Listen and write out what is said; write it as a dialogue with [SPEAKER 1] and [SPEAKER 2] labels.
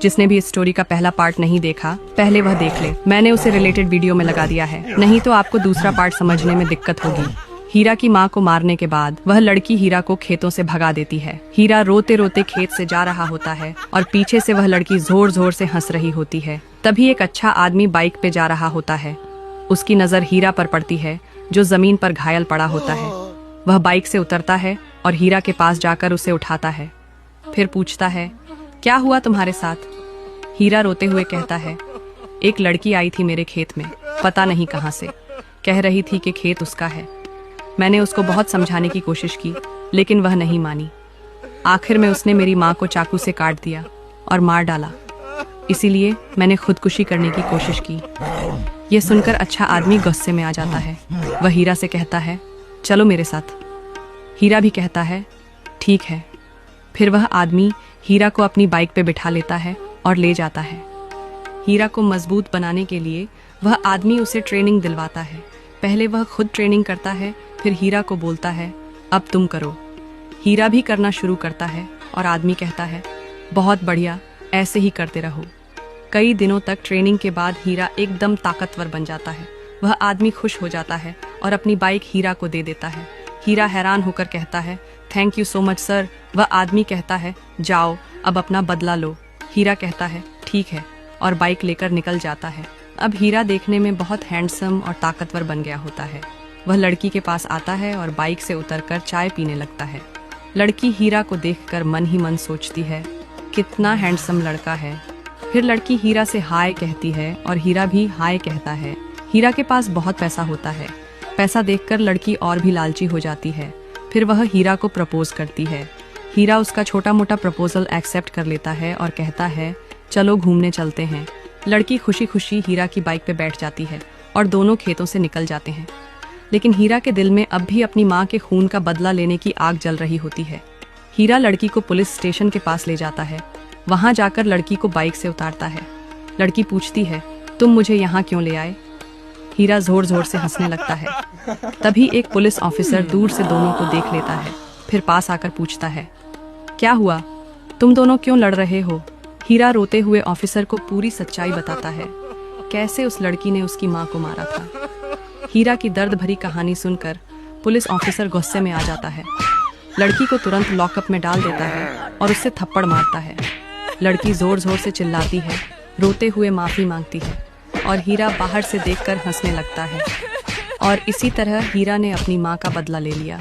[SPEAKER 1] जिसने भी इस स्टोरी का पहला पार्ट नहीं देखा, पहले वह देख ले। मैंने उसे रिलेटेड वीडियो में लगा दिया है, नहीं तो आपको दूसरा पार्ट समझने में दिक्कत होगी। हीरा की मां को मारने के बाद वह लड़की हीरा को खेतों से भगा देती है। हीरा रोते रोते खेत से जा रहा होता है और पीछे से वह लड़की जोर जोर से हंस रही होती है। तभी एक अच्छा आदमी बाइक पे जा रहा होता है। उसकी नजर हीरा पर पड़ती है, जो जमीन पर घायल पड़ा होता है। वह बाइक से उतरता है और हीरा के पास जाकर उसे उठाता है। फिर पूछता है, क्या हुआ तुम्हारे साथ? हीरा रोते हुए कहता है, एक लड़की आई थी मेरे खेत में, पता नहीं कहाँ से, कह रही थी कि खेत उसका है। मैंने उसको बहुत समझाने की कोशिश की, लेकिन वह नहीं मानी। आखिर में उसने मेरी माँ को चाकू से काट दिया और मार डाला। इसीलिए मैंने खुदकुशी करने की कोशिश की। यह सुनकर अच्छा आदमी गुस्से में आ जाता है। वह हीरा से कहता है, चलो मेरे साथ। हीरा भी कहता है, ठीक है। फिर वह आदमी हीरा को अपनी बाइक पे बिठा लेता है और ले जाता है। हीरा को मजबूत बनाने के लिए वह आदमी उसे ट्रेनिंग दिलवाता है। पहले वह खुद ट्रेनिंग करता है, फिर हीरा को बोलता है, अब तुम करो। हीरा भी करना शुरू करता है और आदमी कहता है, बहुत बढ़िया, ऐसे ही करते रहो। कई दिनों तक ट्रेनिंग के बाद हीरा एकदम ताकतवर बन जाता है। वह आदमी खुश हो जाता है और अपनी बाइक हीरा को दे देता है। हीरा हैरान होकर कहता है, thank you so much sir. वह आदमी कहता है, जाओ अब अपना बदला लो। हीरा कहता है, ठीक है, और बाइक लेकर निकल जाता है। अब हीरा देखने में बहुत हैंडसम और ताकतवर बन गया होता है। वह लड़की के पास आता है और बाइक से उतरकर चाय पीने लगता है। लड़की हीरा को देखकर मन ही मन सोचती है, कितना हैंडसम लड़का है। फिर लड़की हीरा से हाय कहती है और हीरा भी हाय कहता है। हीरा के पास बहुत पैसा होता है। पैसा देखकर लड़की और भी लालची हो जाती है। फिर वह हीरा को प्रपोज करती है। हीरा उसका छोटा मोटा प्रपोजल एक्सेप्ट कर लेता है और कहता है, चलो घूमने चलते हैं। लड़की खुशी खुशी हीरा की बाइक पे बैठ जाती है और दोनों खेतों से निकल जाते हैं। लेकिन हीरा के दिल में अब भी अपनी माँ के खून का बदला लेने की आग जल रही होती है। हीरा लड़की को पुलिस स्टेशन के पास ले जाता है। वहां जाकर लड़की को बाइक से उतारता है। लड़की पूछती है, तुम मुझे यहाँ क्यों ले आए? हीरा जोर जोर से हंसने लगता है। तभी एक पुलिस ऑफिसर दूर से दोनों को देख लेता है। फिर पास आकर पूछता है, क्या हुआ, तुम दोनों क्यों लड़ रहे हो? हीरा रोते हुए ऑफिसर को पूरी सच्चाई बताता है, कैसे उस लड़की ने उसकी माँ को मारा था। हीरा की दर्द भरी कहानी सुनकर पुलिस ऑफिसर गुस्से में आ जाता है। लड़की को तुरंत लॉकअप में डाल देता है और उससे थप्पड़ मारता है। लड़की जोर जोर से चिल्लाती है, रोते हुए माफी मांगती है और हीरा बाहर से देखकर हंसने लगता है। और इसी तरह हीरा ने अपनी माँ का बदला ले लिया।